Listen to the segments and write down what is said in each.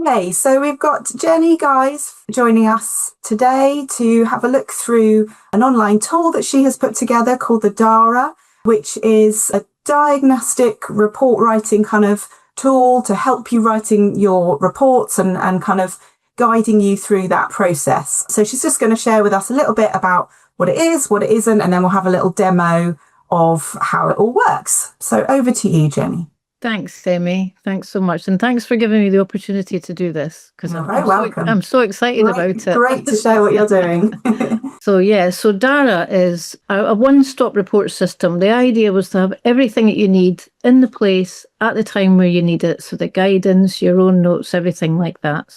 Okay, so we've got Jennie Guise joining us today to have a look through an online tool that she has put together called the DARA, which is a diagnostic report writing kind of tool to help you writing your reports and kind of guiding you through that process. So she's just going to share with us a little bit about what it is, what it isn't, and then we'll have a little demo of how it all works. So over to you, Jennie. Thanks, Amy. Thanks so much. And thanks for giving me the opportunity to do this, because You're very welcome. I'm so excited about it. Great to show what you're doing. So DARA is a one-stop report system. The idea was to have everything that you need in the place at the time where you need it. So the guidance, your own notes, everything like that.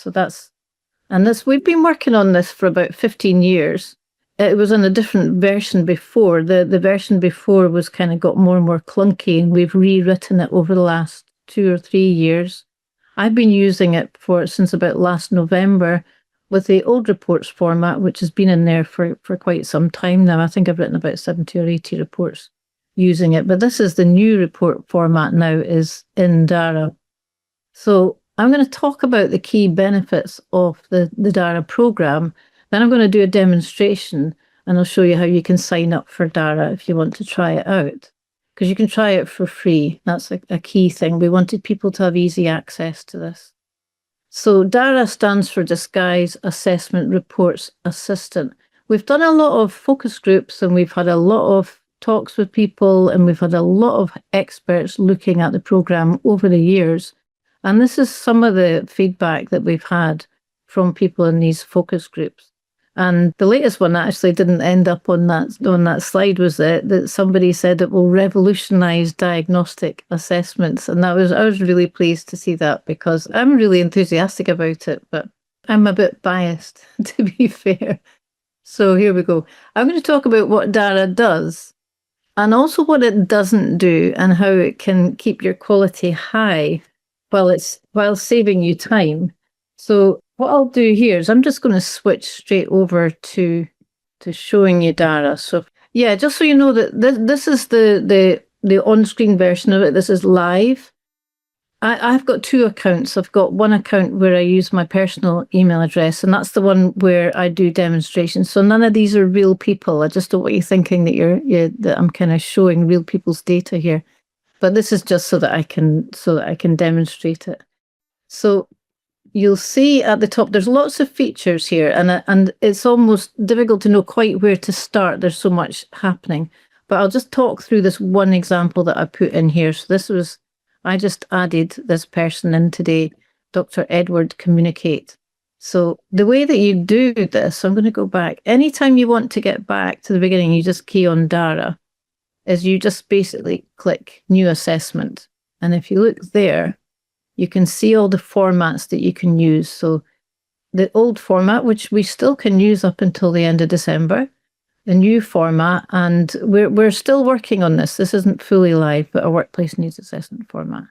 We've been working on this for about 15 years. It was in a different version before. The version before was kind of got more and more clunky, and we've rewritten it over the last 2 or 3 years. I've been using it since about last November with the old reports format, which has been in there for quite some time now. I think I've written about 70 or 80 reports using it, but this is the new report format now, is in DARA. So I'm going to talk about the key benefits of the DARA program. Then I'm going to do a demonstration, and I'll show you how you can sign up for DARA if you want to try it out, because you can try it for free. That's a key thing. We wanted people to have easy access to this. So DARA stands for Disguise Assessment Reports Assistant. We've done a lot of focus groups, and we've had a lot of talks with people, and we've had a lot of experts looking at the program over the years. And this is some of the feedback that we've had from people in these focus groups. And the latest one actually didn't end up on that slide, was that somebody said it will revolutionize diagnostic assessments. And I was really pleased to see that, because I'm really enthusiastic about it, but I'm a bit biased, to be fair. So here we go. I'm going to talk about what DARA does, and also what it doesn't do, and how it can keep your quality high while saving you time. So what I'll do here is I'm just going to switch straight over to showing you DARA. So yeah, just so you know that this is the on-screen version of it. This is live. I've got 2 accounts. I've got one account where I use my personal email address, and that's the one where I do demonstrations. So none of these are real people. I just don't want you thinking that that I'm kind of showing real people's data here. But this is just so that I can demonstrate it. So you'll see at the top, there's lots of features here, and it's almost difficult to know quite where to start. There's so much happening. But I'll just talk through this one example that I put in here. So I just added this person in today, Dr. Edward Communicate. So the way that you do this, I'm going to go back. Anytime you want to get back to the beginning, you just key on DARA, is you just basically click New Assessment. And if you look there, you can see all the formats that you can use. So the old format, which we still can use up until the end of December, the new format, and we're still working on this. This isn't fully live, but a workplace needs assessment format.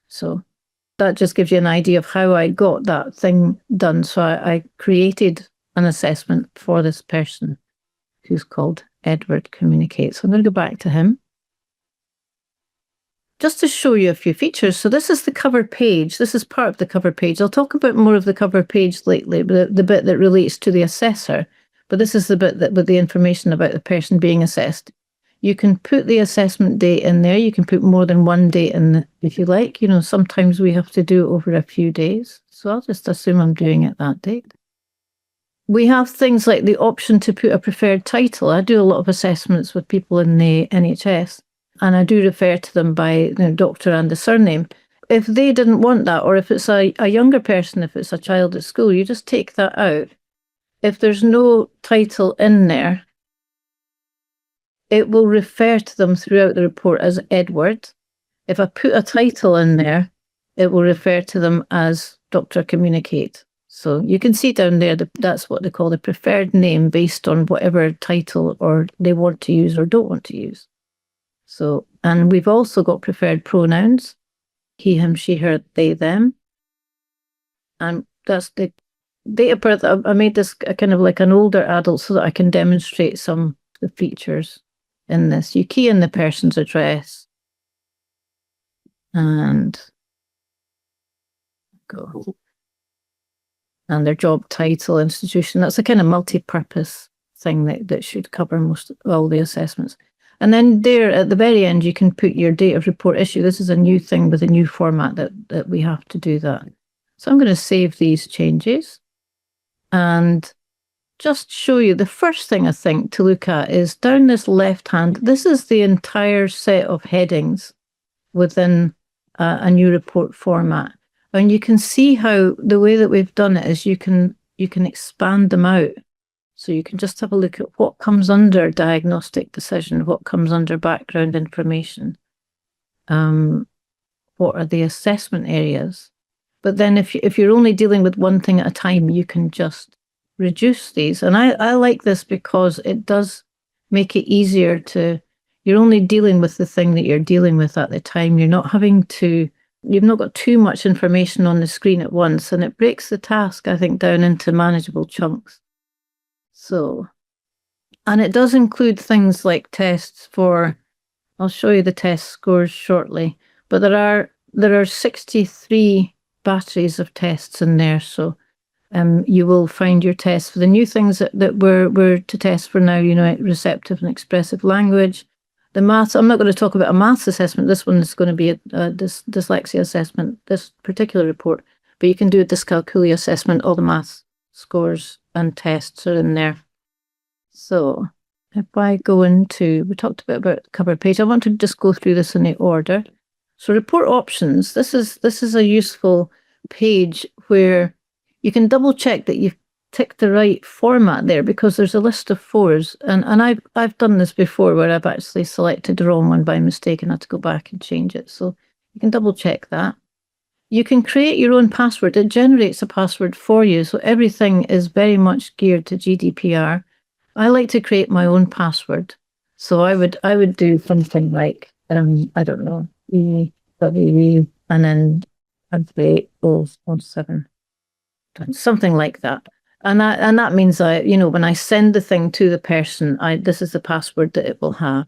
So that just gives you an idea of how I got that thing done. So I created an assessment for this person who's called Edward Communicate. So I'm going to go back to him, just to show you a few features. So this is the cover page. This is part of the cover page. I'll talk about more of the cover page lately, but the bit that relates to the assessor. But this is the bit that with the information about the person being assessed. You can put the assessment date in there. You can put more than one date in if you like. You know, sometimes we have to do it over a few days. So I'll just assume I'm doing it that date. We have things like the option to put a preferred title. I do a lot of assessments with people in the NHS, and I do refer to them by doctor and the surname. If they didn't want that, or if it's a younger person, if it's a child at school, you just take that out. If there's no title in there, it will refer to them throughout the report as Edward. If I put a title in there, it will refer to them as Dr. Communicate. So you can see down there, that's what they call the preferred name, based on whatever title or they want to use or don't want to use. So, and we've also got preferred pronouns: he, him, she, her, they, them. And that's the date of birth. I made this kind of like an older adult so that I can demonstrate some of the features in this. You key in the person's address and go. and their job title, institution. That's a kind of multi-purpose thing that should cover most all the assessments. And then there at the very end, you can put your date of report issue. This is a new thing with a new format that we have to do that. So I'm going to save these changes and just show you the first thing I think to look at is down this left hand. This is the entire set of headings within a new report format. And you can see how the way that we've done it is you can expand them out. So you can just have a look at what comes under diagnostic decision, what comes under background information, what are the assessment areas. But then if you're only dealing with one thing at a time, you can just reduce these. And I like this because it does make it easier you're only dealing with the thing that you're dealing with at the time. You've not got too much information on the screen at once, and it breaks the task, I think, down into manageable chunks. So, and it does include things like tests I'll show you the test scores shortly, but there are 63 batteries of tests in there. So you will find your tests for the new things that we're to test for now, receptive and expressive language. The maths, I'm not going to talk about a maths assessment. This one is going to be a dyslexia assessment, this particular report, but you can do a dyscalculia assessment. All the maths scores and tests are in there. So if I go into, we talked a bit about the cover page. I want to just go through this in the order. So report options, this is a useful page where you can double check that you've ticked the right format there, because there's a list of 4s. And I've done this before where I've actually selected the wrong one by mistake and had to go back and change it. So you can double check that. You can create your own password. It generates a password for you. So everything is very much geared to GDPR. I like to create my own password. So I would do something like, I don't know, EW, and then I'd say 017, something like that. And that means when I send the thing to the person, this is the password that it will have.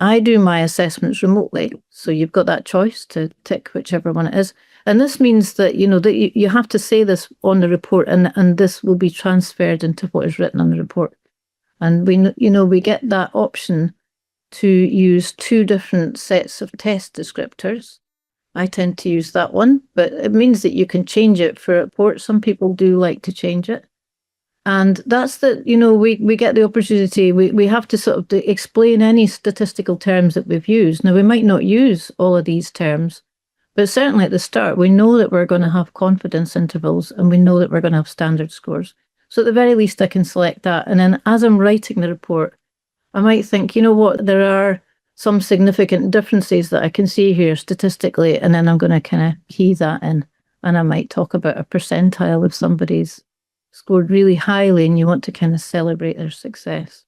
I do my assessments remotely, so you've got that choice to tick whichever one it is. And this means that that you have to say this on the report, and this will be transferred into what is written on the report. And we get that option to use 2 different sets of test descriptors. I tend to use that one, but it means that you can change it for a report. Some people do like to change it. And that's we get the opportunity, we have to sort of explain any statistical terms that we've used. Now, we might not use all of these terms, but certainly at the start, we know that we're going to have confidence intervals and we know that we're going to have standard scores. So at the very least, I can select that. And then as I'm writing the report, I might think, there are some significant differences that I can see here statistically, and then I'm going to kind of key that in. And I might talk about a percentile if somebody's scored really highly and you want to kind of celebrate their success.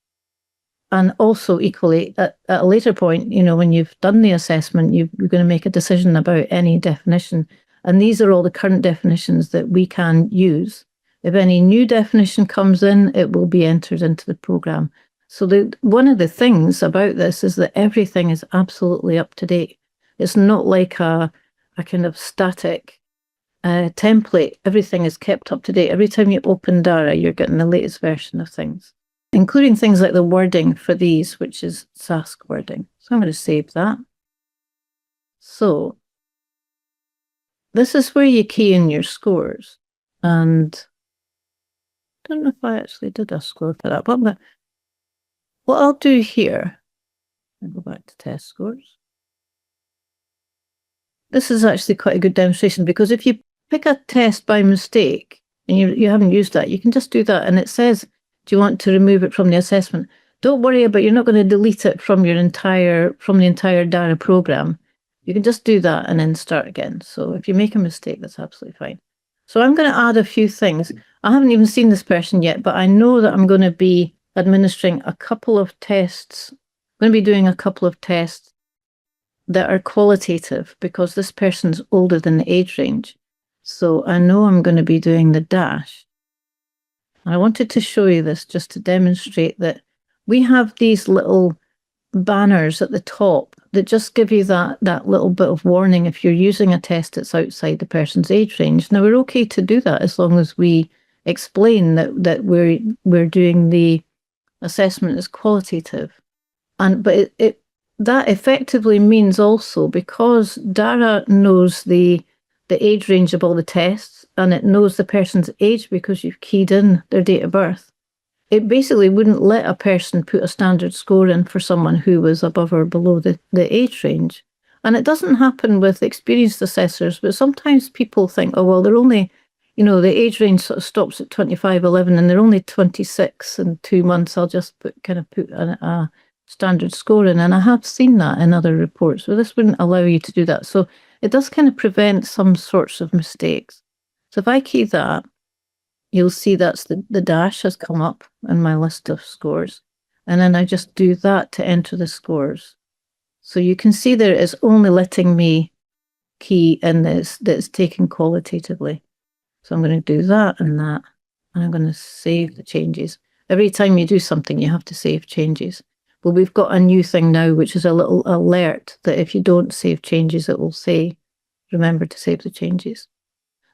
And also equally, at a later point, when you've done the assessment, you're going to make a decision about any definition. And these are all the current definitions that we can use. If any new definition comes in, it will be entered into the programme. So one of the things about this is that everything is absolutely up to date. It's not like a kind of static template. Everything is kept up to date. Every time you open DARA, you're getting the latest version of things, including things like the wording for these, which is Sask wording. So I'm going to save that. So this is where you key in your scores. And I don't know if I actually did a score for that, but what I'll do here, I'll go back to test scores. This is actually quite a good demonstration, because if you pick a test by mistake and you haven't used that, you can just do that. And it says, do you want to remove it from the assessment? Don't worry about, you're not going to delete it from the entire DARA program. You can just do that and then start again. So if you make a mistake, that's absolutely fine. So I'm going to add a few things. I haven't even seen this person yet, but I know that I'm going to be administering a couple of tests. I'm going to be doing a couple of tests that are qualitative, because this person's older than the age range. So I know I'm going to be doing the dash. I wanted to show you this just to demonstrate that we have these little banners at the top that just give you that little bit of warning if you're using a test that's outside the person's age range. Now, we're okay to do that as long as we explain that we're doing the assessment as qualitative. But that effectively means also, because DARA knows the age range of all the tests, and it knows the person's age because you've keyed in their date of birth, it basically wouldn't let a person put a standard score in for someone who was above or below the age range. And it doesn't happen with experienced assessors, but sometimes people think, oh, well, they're only, the age range sort of stops at 25-11 and they're only 26 in 2 months. I'll just put a standard score in. And I have seen that in other reports, but this wouldn't allow you to do that. So it does kind of prevent some sorts of mistakes. So if I key that, you'll see that's the dash has come up in my list of scores. And then I just do that to enter the scores. So you can see there it's only letting me key in this that's taken qualitatively. So I'm going to do that and that, and I'm going to save the changes. Every time you do something, you have to save changes. But we've got a new thing now, which is a little alert that if you don't save changes, it will say, remember to save the changes.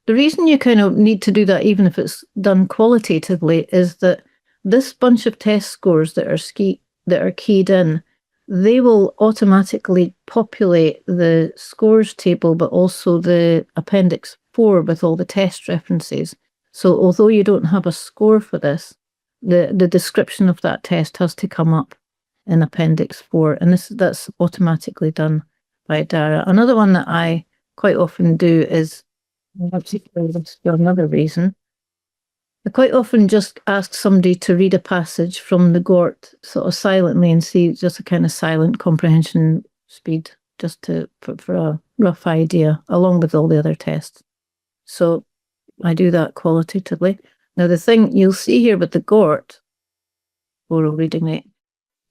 The reason you kind of need to do that, even if it's done qualitatively, is that this bunch of test scores that are keyed in, they will automatically populate the scores table, but also the Appendix 4 with all the test references. So although you don't have a score for this, the description of that test has to come up in Appendix 4, and that's automatically done by DARA. Another one that I quite often do is, for another reason, I quite often just ask somebody to read a passage from the GORT sort of silently and see just a kind of silent comprehension speed, just for a rough idea, along with all the other tests. So I do that qualitatively. Now, the thing you'll see here with the GORT, oral reading rate,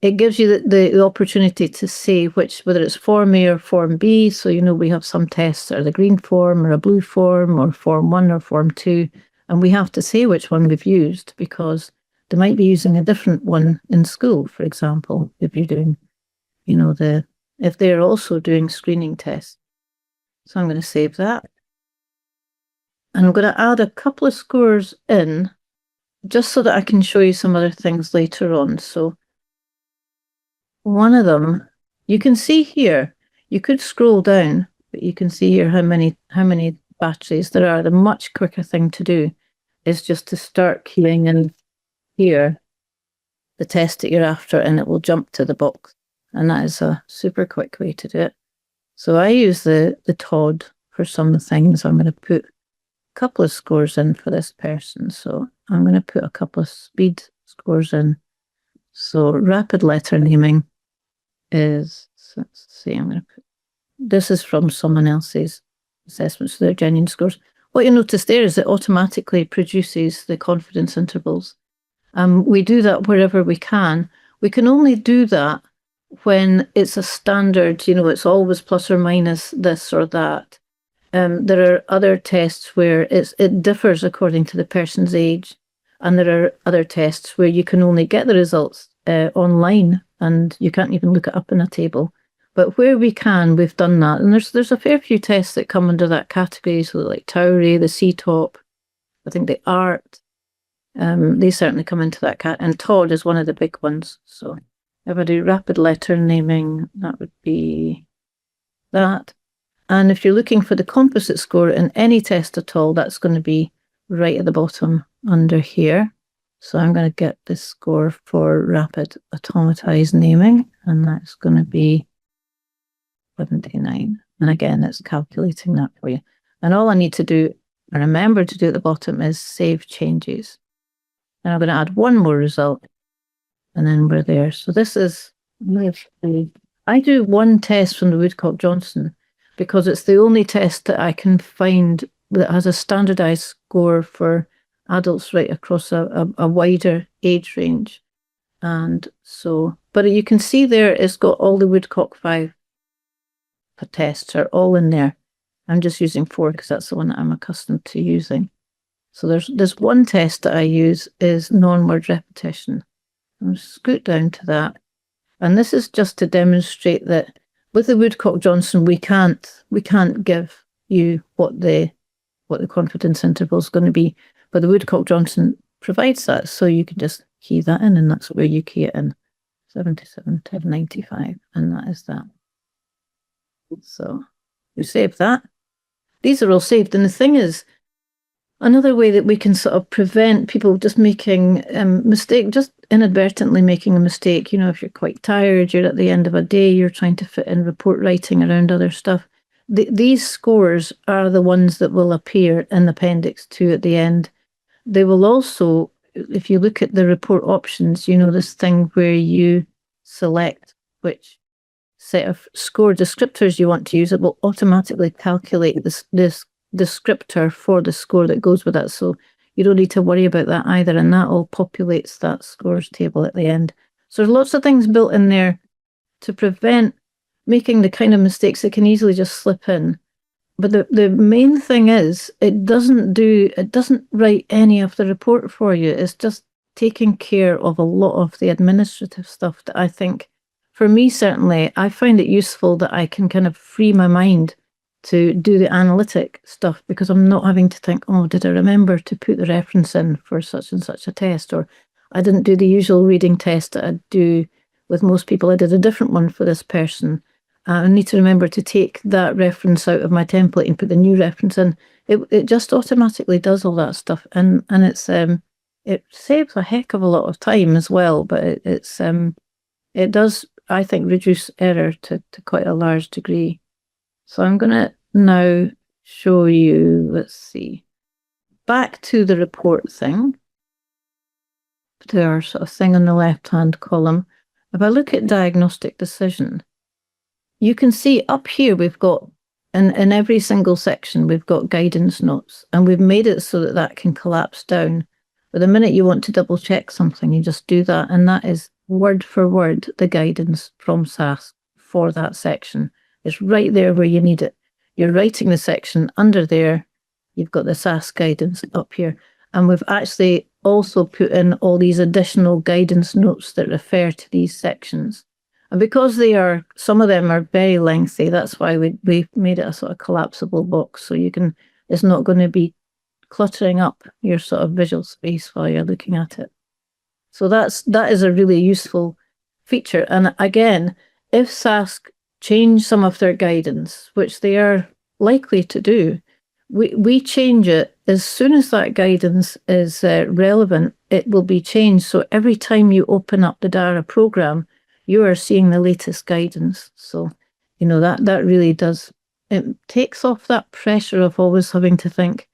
it gives you the opportunity to say whether it's Form A or Form B. So, we have some tests that are the green form or a blue form or Form 1 or Form 2. And we have to say which one we've used because they might be using a different one in school, for example, if you're doing, if they're also doing screening tests. So I'm going to save that. And I'm going to add a couple of scores in just so that I can show you some other things later on. So one of them, you can see here, you could scroll down, but you can see here how many batteries there are. The much quicker thing to do is just to start keying in here the test that you're after, and it will jump to the box. And that is a super quick way to do it. So I use the TOD for some things. I'm going to put a couple of scores in for this person. So I'm going to put a couple of speed scores in. So rapid letter naming is, let's see, I'm going to put, this is from someone else's assessment, so they're genuine scores. What you'll notice there is it automatically produces the confidence intervals. We do that wherever we can. We can only do that when it's a standard, it's always plus or minus this or that. There are other tests where it differs according to the person's age, and there are other tests where you can only get the results online and you can't even look it up in a table. But where we can, we've done that. And there's a fair few tests that come under that category, so like TOWRE, the CTOP, I think the ART, they certainly come into that cat. And TOD is one of the big ones. So if I do rapid letter naming, that would be that. And if you're looking for the composite score in any test at all, that's going to be right at the bottom under here. So I'm going to get this score for rapid automatized naming, and that's going to be 79. And again, it's calculating that for you. And all I need to do, and remember to do at the bottom, is save changes. And I'm going to add one more result, and then we're there. So this is, I do one test from the Woodcock-Johnson because it's the only test that I can find that has a standardized score for adults right across a wider age range. And so, but you can see there it's got all the Woodcock 5 tests are all in there. I'm just using 4 because that's the one that I'm accustomed to using. So there's one test that I use is non-word repetition. I'll scoot down to that. And this is just to demonstrate that With the Woodcock Johnson, we can't give you what the confidence interval is going to be, but the Woodcock Johnson provides that, so you can just key that in, and that's where you key it in. 77 to 95, and that is that. So you save that. These are all saved, and the thing is, another way that we can sort of prevent people just making just inadvertently making a mistake, if you're quite tired, you're at the end of a day, you're trying to fit in report writing around other stuff. These scores are the ones that will appear in Appendix 2 at the end. They will also, if you look at the report options, this thing where you select which set of score descriptors you want to use, it will automatically calculate this descriptor for the score that goes with that. So you don't need to worry about that either, and that all populates that scores table at the end. So there's lots of things built in there to prevent making the kind of mistakes that can easily just slip in. But the main thing is, it doesn't write any of the report for you. It's just taking care of a lot of the administrative stuff that I think, for me certainly, I find it useful that I can kind of free my mind to do the analytic stuff, because I'm not having to think, oh, did I remember to put the reference in for such and such a test? Or I didn't do the usual reading test that I do with most people. I did a different one for this person. I need to remember to take that reference out of my template and put the new reference in. It just automatically does all that stuff, and it saves a heck of a lot of time as well. But it does, I think, reduce error to quite a large degree. So I'm going to now show you, let's see, back to the report thing, to our sort of thing on the left-hand column. If I look at diagnostic decision, you can see up here we've got, in every single section, we've got guidance notes, and we've made it so that can collapse down. But the minute you want to double check something, you just do that, and that is word for word the guidance from SAS for that section. It's right there where you need it. You're writing the section under there. You've got the SAS guidance up here. And we've actually also put in all these additional guidance notes that refer to these sections. And because some of them are very lengthy, that's why we made it a sort of collapsible box. So it's not going to be cluttering up your sort of visual space while you're looking at it. So that is a really useful feature. And again, if SAS change some of their guidance, which they are likely to do, we change it as soon as that guidance is relevant. It will be changed. So every time you open up the DARA program, you are seeing the latest guidance. So, that really does, it takes off that pressure of always having to think,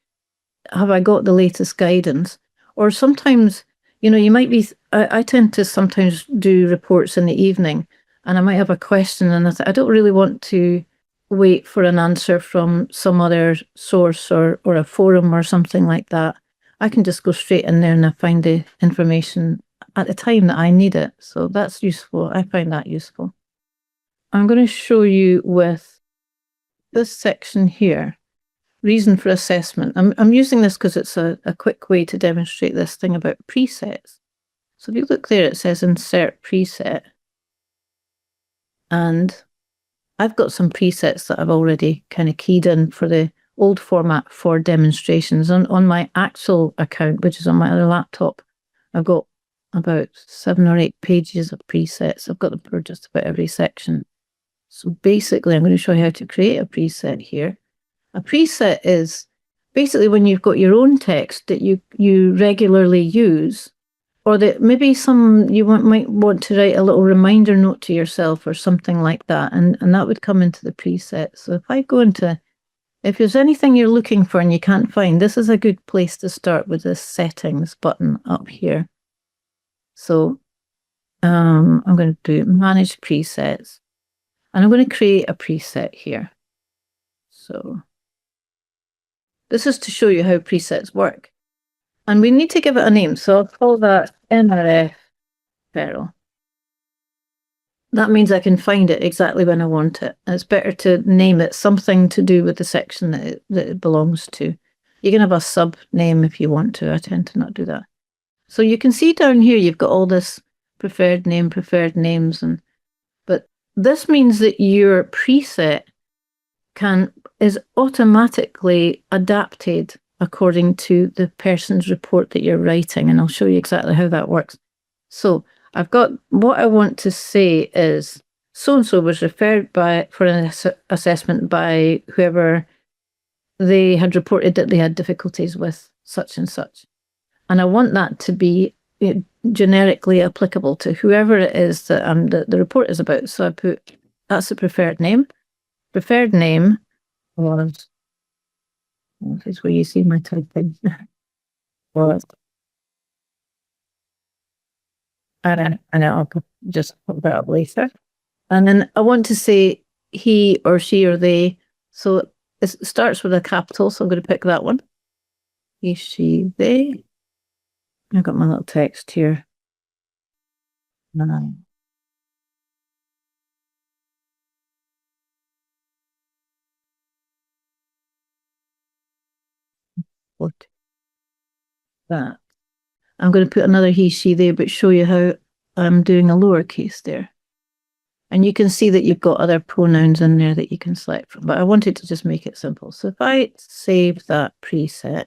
have I got the latest guidance? Or sometimes, you might be, I tend to sometimes do reports in the evening, and I might have a question, and I don't really want to wait for an answer from some other source or a forum or something like that. I can just go straight in there and I find the information at the time that I need it. So that's useful. I find that useful. I'm going to show you with this section here, reason for assessment. I'm using this because it's a quick way to demonstrate this thing about presets. So if you look there, it says insert preset. And I've got some presets that I've already kind of keyed in for the old format for demonstrations. On my actual account, which is on my other laptop, I've got about 7 or 8 pages of presets. I've got them for just about every section. So basically, I'm going to show you how to create a preset here. A preset is basically when you've got your own text that you regularly use, or that maybe you might want to write a little reminder note to yourself or something like that, and that would come into the preset. So if I go into, if there's anything you're looking for and you can't find, this is a good place to start with this settings button up here. So I'm going to do manage presets, and I'm going to create a preset here. So this is to show you how presets work. And we need to give it a name. So I'll call that NRF Feral. That means I can find it exactly when I want it. And it's better to name it something to do with the section that it belongs to. You can have a sub name if you want to. I tend to not do that. So you can see down here, you've got all this preferred names, but this means that your preset is automatically adapted according to the person's report that you're writing, and I'll show you exactly how that works. So I've got what I want to say is so-and-so was referred for an assessment by whoever. They had reported that they had difficulties with such and such. And I want that to be generically applicable to whoever it is that the report is about. So I put, that's the preferred name. Preferred name was, this is where you see my typing, was, and I'll just put that up later. And then I want to say he or she or they. So it starts with a capital, so I'm going to pick that one. He, she, they. I've got my little text here. What? That. I'm going to put another he, she, they, but show you how I'm doing a lowercase there. And you can see that you've got other pronouns in there that you can select from, but I wanted to just make it simple. So if I save that preset,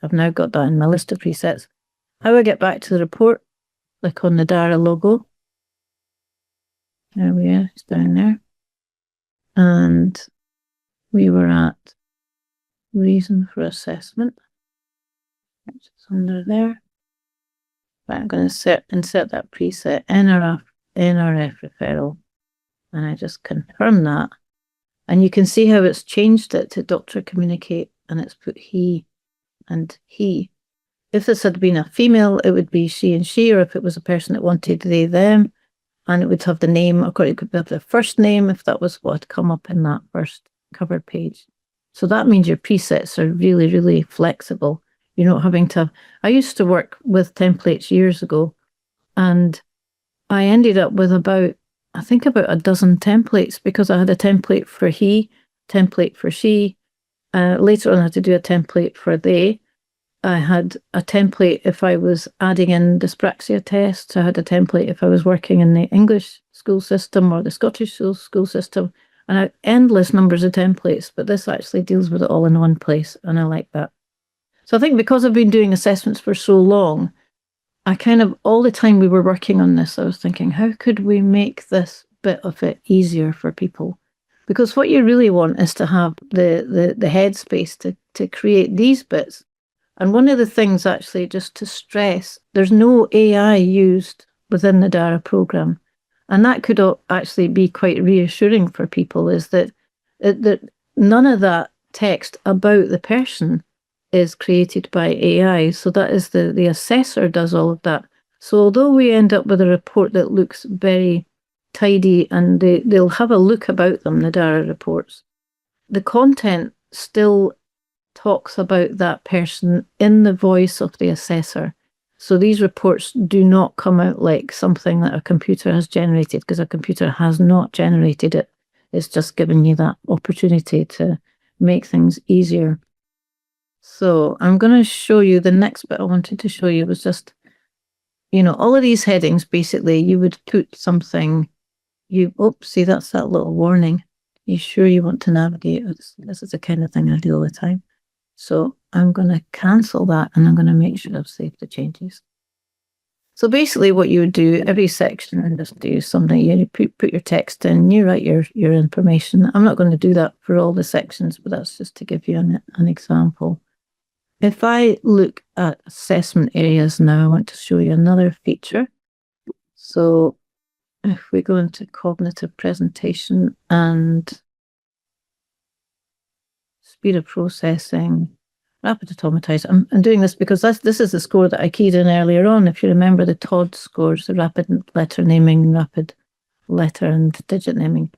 I've now got that in my list of presets. How I get back to the report, click on the DARA logo. There we are, it's down there. And we were at reason for assessment. It's under there. But I'm going to insert that preset, NRF referral, and I just confirm that. And you can see how it's changed it to doctor communicate, and it's put he and he. If this had been a female, it would be she and she, or if it was a person that wanted they, them, and it would have the name, or it could have the first name if that was what had come up in that first cover page. So that means your presets are really, really flexible. You're not having to. I used to work with templates years ago, and I ended up with about a dozen templates because I had a template for he, template for she. Later on, I had to do a template for they. I had a template if I was adding in dyspraxia tests. I had a template if I was working in the English school system or the Scottish school system. And I had endless numbers of templates, but this actually deals with it all in one place, and I like that. So I think because I've been doing assessments for so long, I kind of, all the time we were working on this, I was thinking, how could we make this bit of it easier for people? Because what you really want is to have the headspace to create these bits. And one of the things actually, just to stress, there's no AI used within the DARA program. And that could actually be quite reassuring for people, is that none of that text about the person is created by AI. So that is the assessor does all of that. So although we end up with a report that looks very tidy and they'll have a look about them, the DARA reports, the content still talks about that person in the voice of the assessor. So these reports do not come out like something that a computer has generated, because a computer has not generated it. It's just given you that opportunity to make things easier. So I'm going to show you the next bit I wanted to show you was just, all of these headings, basically, you would put something, see, that's that little warning. You sure you want to navigate? This is the kind of thing I do all the time. So I'm going to cancel that, and I'm going to make sure I've saved the changes. So basically what you would do every section and just do something, you put your text in, you write your information. I'm not going to do that for all the sections, but that's just to give you an example. If I look at assessment areas now, I want to show you another feature. So if we go into cognitive presentation and speed of processing, rapid automatize. I'm doing this because this is the score that I keyed in earlier on. If you remember the TOD scores, the rapid letter naming, rapid letter and digit naming.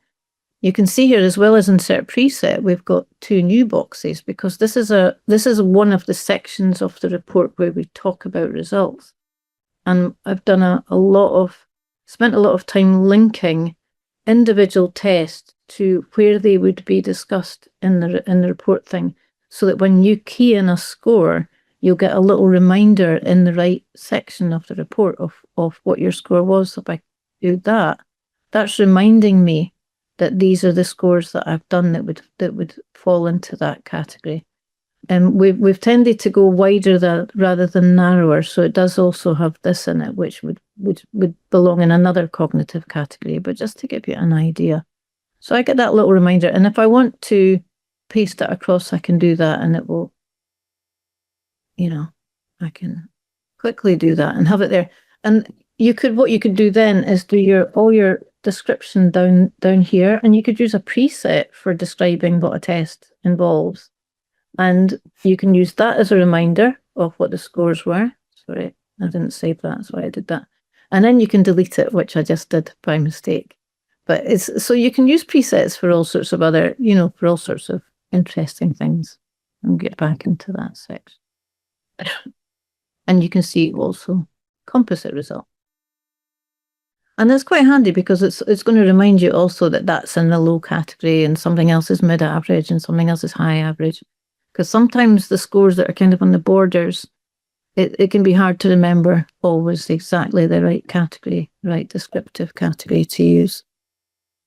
You can see here, as well as insert preset, we've got two new boxes, because this is one of the sections of the report where we talk about results. And I've done spent a lot of time linking individual tests to where they would be discussed in the report thing, so that when you key in a score, you'll get a little reminder in the right section of the report of what your score was. So if I do that, that's reminding me that these are the scores that I've done that would fall into that category. And we've tended to go wider rather than narrower, so it does also have this in it, which would belong in another cognitive category, but just to give you an idea. So I get that little reminder, and if I want to paste it across, I can do that, and it will, I can quickly do that and have it there. And what you could do then is do all your description down here, and you could use a preset for describing what a test involves. And you can use that as a reminder of what the scores were. Sorry, I didn't save that, that's why I did that. And then you can delete it, which I just did by mistake. But so you can use presets for all sorts of other, for all sorts of interesting things. I'll get back into that section. And you can see also composite result. And it's quite handy because it's going to remind you also that that's in the low category and something else is mid-average and something else is high average. Because sometimes the scores that are kind of on the borders, it can be hard to remember always exactly the right category, right descriptive category to use.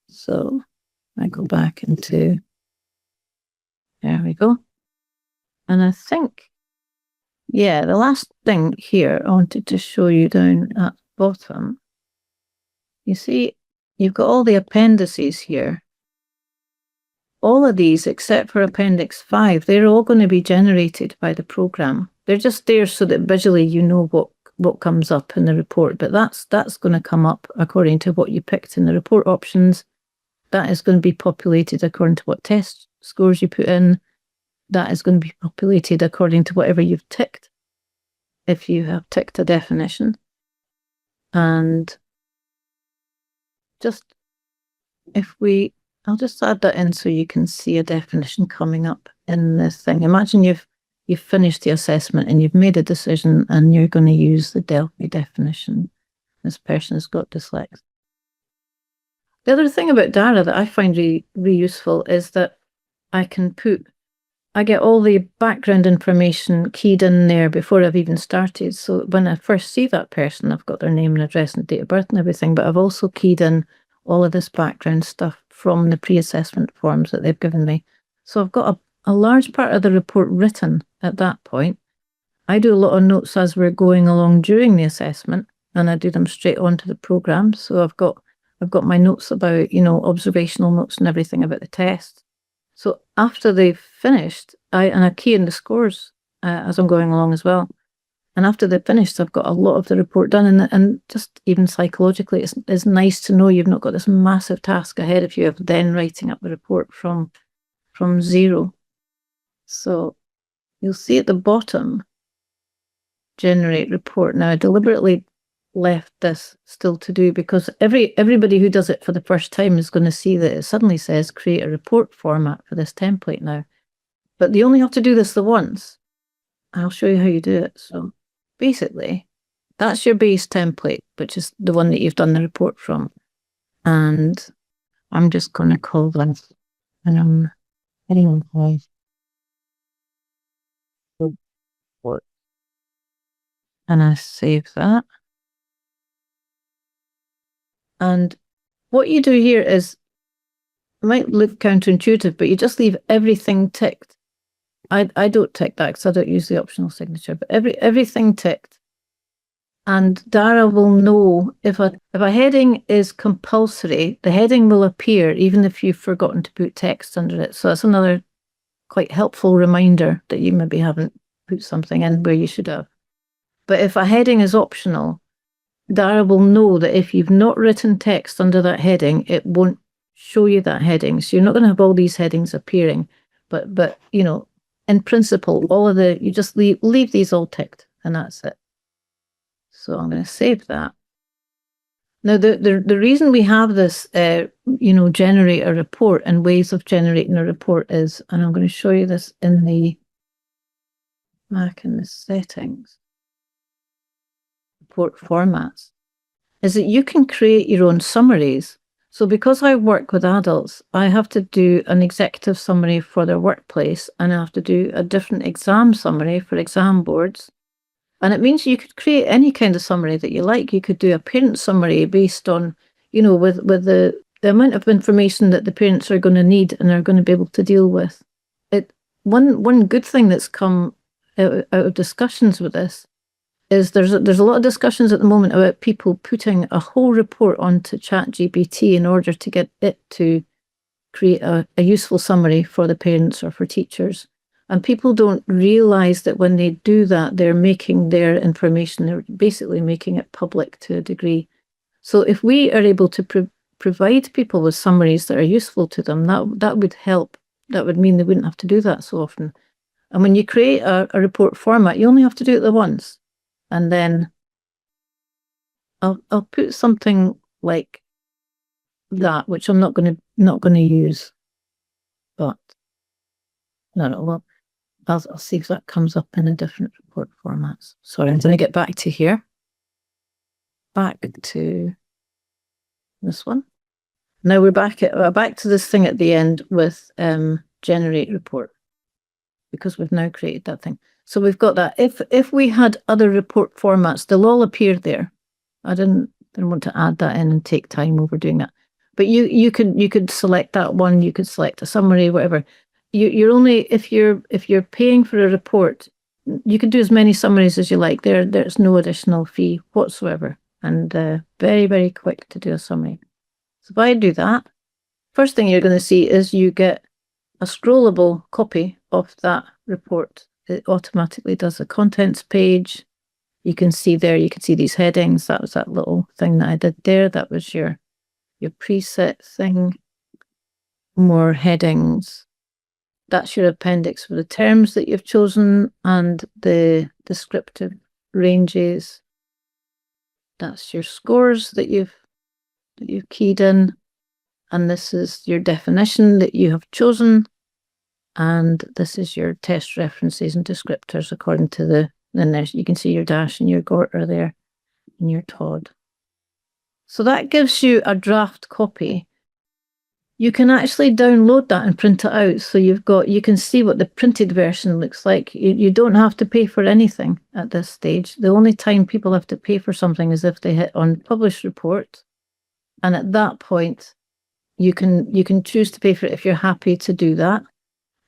So I go back into, there we go. And I think, yeah, the last thing here I wanted to show you down at the bottom. You see, you've got all the appendices here. All of these, except for Appendix 5, they're all going to be generated by the program. They're just there so that visually you know what comes up in the report, but that's going to come up according to what you picked in the report options. That is going to be populated according to what test scores you put in. That is going to be populated according to whatever you've ticked, if you have ticked a definition. And I'll just add that in so you can see a definition coming up in this thing. Imagine you've finished the assessment and you've made a decision and you're going to use the Delphi definition. This person has got dyslexia. The other thing about DARA that I find really, really useful is that I get all the background information keyed in there before I've even started. So when I first see that person, I've got their name and address and date of birth and everything, but I've also keyed in all of this background stuff from the pre-assessment forms that they've given me. So I've got a large part of the report written at that point. I do a lot of notes as we're going along during the assessment, and I do them straight onto the program. So I've got my notes about, observational notes and everything about the test. So after they've finished, I key in the scores as I'm going along as well. And after they've finished, I've got a lot of the report done. And just even psychologically, it's nice to know you've not got this massive task ahead of you of then writing up the report from zero. So you'll see at the bottom, generate report. Now I deliberately left this still to do because everybody who does it for the first time is going to see that it suddenly says create a report format for this template now. But you only have to do this the once. I'll show you how you do it. So basically, that's your base template, which is the one that you've done the report from. And I'm just going to call this anyone plays. And I save that. And what you do here is, it might look counterintuitive, but you just leave everything ticked. I don't tick that because I don't use the optional signature, but everything ticked. And DARA will know if a heading is compulsory, the heading will appear even if you've forgotten to put text under it. So that's another quite helpful reminder that you maybe haven't put something in where you should have. But if a heading is optional, DARA will know that if you've not written text under that heading, it won't show you that heading. So you're not going to have all these headings appearing. But in principle, you just leave these all ticked, and that's it. So I'm going to save that. Now, the reason we have this, generate a report and ways of generating a report is, and I'm going to show you this in the settings, report formats, is that you can create your own summaries. So because I work with adults, I have to do an executive summary for their workplace, and I have to do a different exam summary for exam boards. And it means you could create any kind of summary that you like. You could do a parent summary based on, with the amount of information that the parents are going to need and are going to be able to deal with. One good thing that's come out of discussions with this is there's a lot of discussions at the moment about people putting a whole report onto ChatGPT in order to get it to create a useful summary for the parents or for teachers. And people don't realise that when they do that, they're making their information, they're basically making it public to a degree. So if we are able to provide people with summaries that are useful to them, that would help. That would mean they wouldn't have to do that so often. And when you create a report format, you only have to do it once. And then I'll put something like that, which I'm not going to use, but no, well, I'll see if that comes up in a different report formats. Sorry, I'm going to get back to here. Back to this one. Now we're back to this thing at the end with generate report, because we've now created that thing. So we've got that. If we had other report formats, they'll all appear there. I didn't want to add that in and take time over doing that. But you could select that one. You could select a summary, whatever. You're only if you're paying for a report, you can do as many summaries as you like. There's no additional fee whatsoever, and very, very quick to do a summary. So if I do that, first thing you're going to see is you get a scrollable copy of that report. It automatically does a contents page. You can see there, you can see these headings. That was that little thing that I did there. That was your preset thing. More headings. That's your appendix for the terms that you've chosen and the descriptive ranges. That's your scores that you've keyed in. And this is your definition that you have chosen. And this is your test references and descriptors according to then you can see your dash and your Gorter there and your Todd. So that gives you a draft copy. You can actually download that and print it out. So you can see what the printed version looks like. You don't have to pay for anything at this stage. The only time people have to pay for something is if they hit on publish report. And at that point, you can choose to pay for it if you're happy to do that.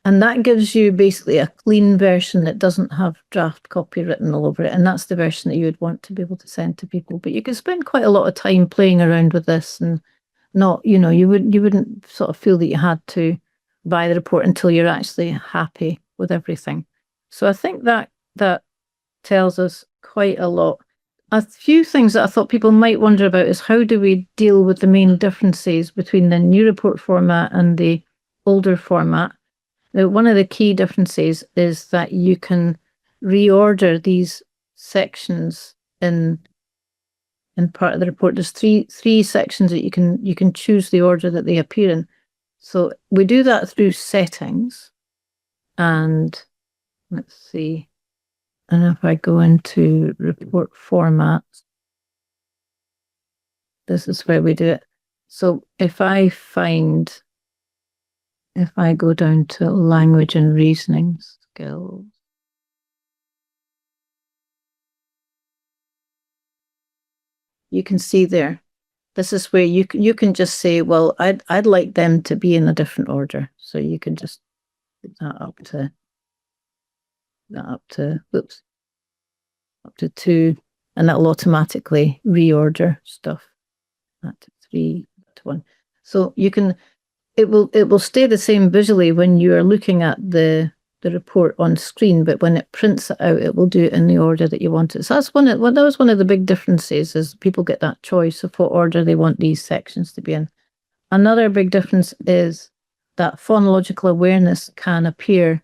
And that gives you basically a clean version that doesn't have draft copy written all over it. And that's the version that you would want to be able to send to people. But you can spend quite a lot of time playing around with this and not, you wouldn't sort of feel that you had to buy the report until you're actually happy with everything. So I think that tells us quite a lot. A few things that I thought people might wonder about is how do we deal with the main differences between the new report format and the older format. Now, one of the key differences is that you can reorder these sections in part of the report. There's three sections that you can choose the order that they appear in. So we do that through settings. And let's see. And if I go into report format, this is where we do it. So if I go down to language and reasoning skills, you can see there, this is where you can just say, well, I'd like them to be in a different order. So you can just put that up to 2, and that'll automatically reorder stuff. That to 3, to 1. So you can, it will stay the same visually when you are looking at the report on screen, but when it prints it out, it will do it in the order that you want it. So that was one of the big differences, is people get that choice of what order they want these sections to be in. Another big difference is that phonological awareness can appear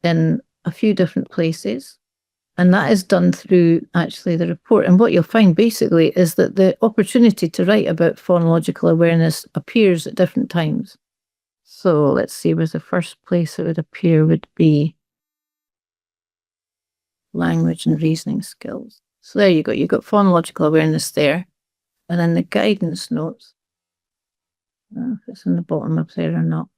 in a few different places. And that is done through actually the report. And what you'll find basically is that the opportunity to write about phonological awareness appears at different times. So let's see, where the first place it would appear would be language and reasoning skills. So there you go. You've got phonological awareness there. And then the guidance notes. I don't know if it's in the bottom up there or not.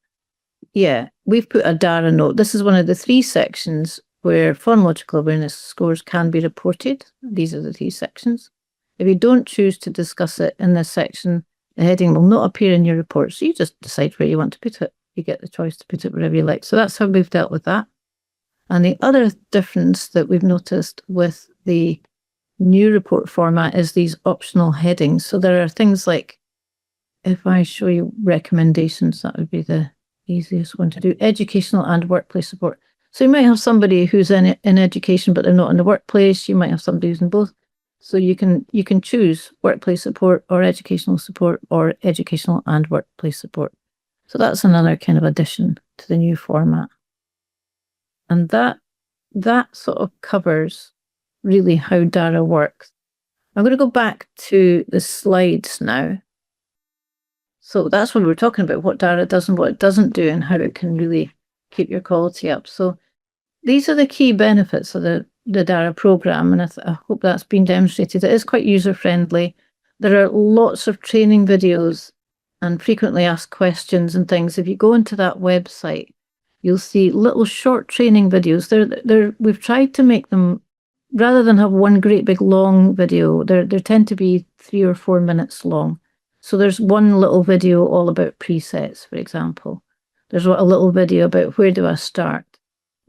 Yeah, we've put a DARA note. This is one of the 3 sections where phonological awareness scores can be reported. These are the 3 sections. If you don't choose to discuss it in this section, The heading will not appear in your report. So you just decide where you want to put it. You get the choice to put it wherever you like. So that's how we've dealt with that. And the other difference that we've noticed with the new report format is these optional headings. So there are things like, if I show you recommendations, that would be the easiest one to do, educational and workplace support. So you might have somebody who's in education, but they're not in the workplace. You might have somebody who's in both. So you can choose workplace support or educational and workplace support. So that's another kind of addition to the new format. And that sort of covers really how DARA works. I'm going to go back to the slides now. So that's when we're talking about what DARA does and what it doesn't do and how it can really keep your quality up. So these are the key benefits of the DARA program, and I hope that's been demonstrated. It is quite user-friendly. There are lots of training videos and frequently asked questions and things. If you go into that website, you'll see little short training videos. We've tried to make them, rather than have one great big long video, they tend to be 3 or 4 minutes long. So there's one little video all about presets, for example. There's a little video about where do I start.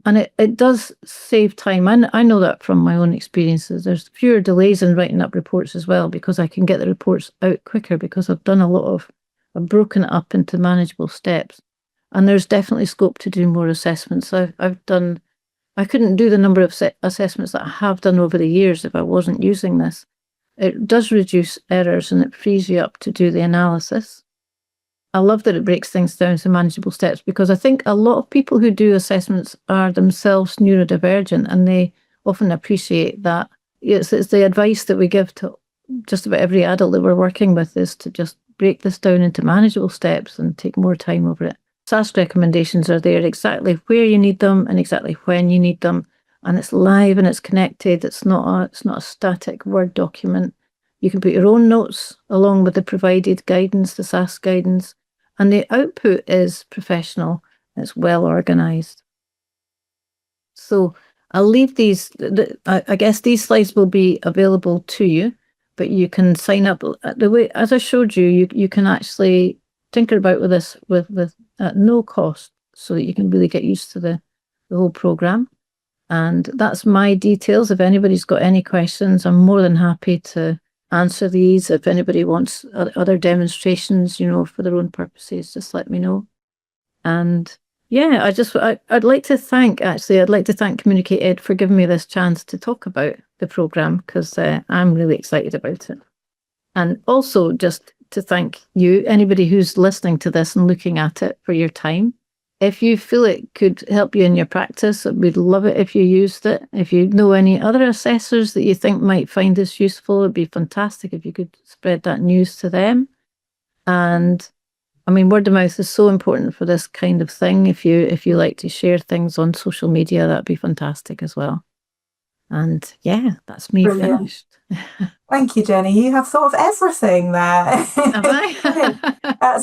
And it does save time. I know that from my own experiences. There's fewer delays in writing up reports as well, because I can get the reports out quicker because I've broken it up into manageable steps. And there's definitely scope to do more assessments. I couldn't do the number of assessments that I have done over the years if I wasn't using this. It does reduce errors and it frees you up to do the analysis. I love that it breaks things down to manageable steps, because I think a lot of people who do assessments are themselves neurodivergent, and they often appreciate that. It's the advice that we give to just about every adult that we're working with, is to just break this down into manageable steps and take more time over it. SAS recommendations are there exactly where you need them and exactly when you need them, and it's live and it's connected. It's not a static Word document. You can put your own notes along with the provided guidance, the SAS guidance, and the output is professional. It's well organised. So I'll leave these. I guess these slides will be available to you, but you can sign up. The way, as I showed you, you can actually tinker about with this with at no cost, so that you can really get used to the whole program. And that's my details. If anybody's got any questions, I'm more than happy to answer these. If anybody wants other demonstrations, for their own purposes, just let me know. And yeah, I'd like to thank Communicate Ed for giving me this chance to talk about the program, because I'm really excited about it. And also just to thank you, anybody who's listening to this and looking at it, for your time. If you feel it could help you in your practice, we'd love it if you used it. If you know any other assessors that you think might find this useful, it'd be fantastic if you could spread that news to them. And I mean, word of mouth is so important for this kind of thing. If you like to share things on social media, that'd be fantastic as well. And yeah, that's me finished. Thank you, Jenny. You have thought of everything there. Have I?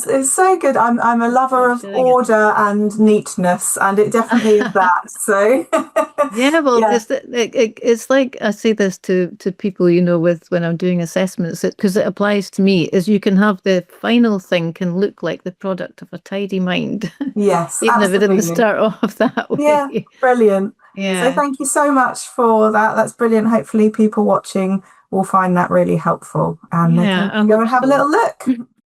It's so good. I'm a lover of order and neatness, and it definitely is that. So yeah, well, yeah. It's like I say this to people, when I'm doing assessments, because it applies to me. Is you can have the final thing can look like the product of a tidy mind. Yes, even absolutely. if it didn't start off that way. Yeah, brilliant. Yeah. So thank you so much for that. That's brilliant. Hopefully people watching will find that really helpful, and they can go and have a little look.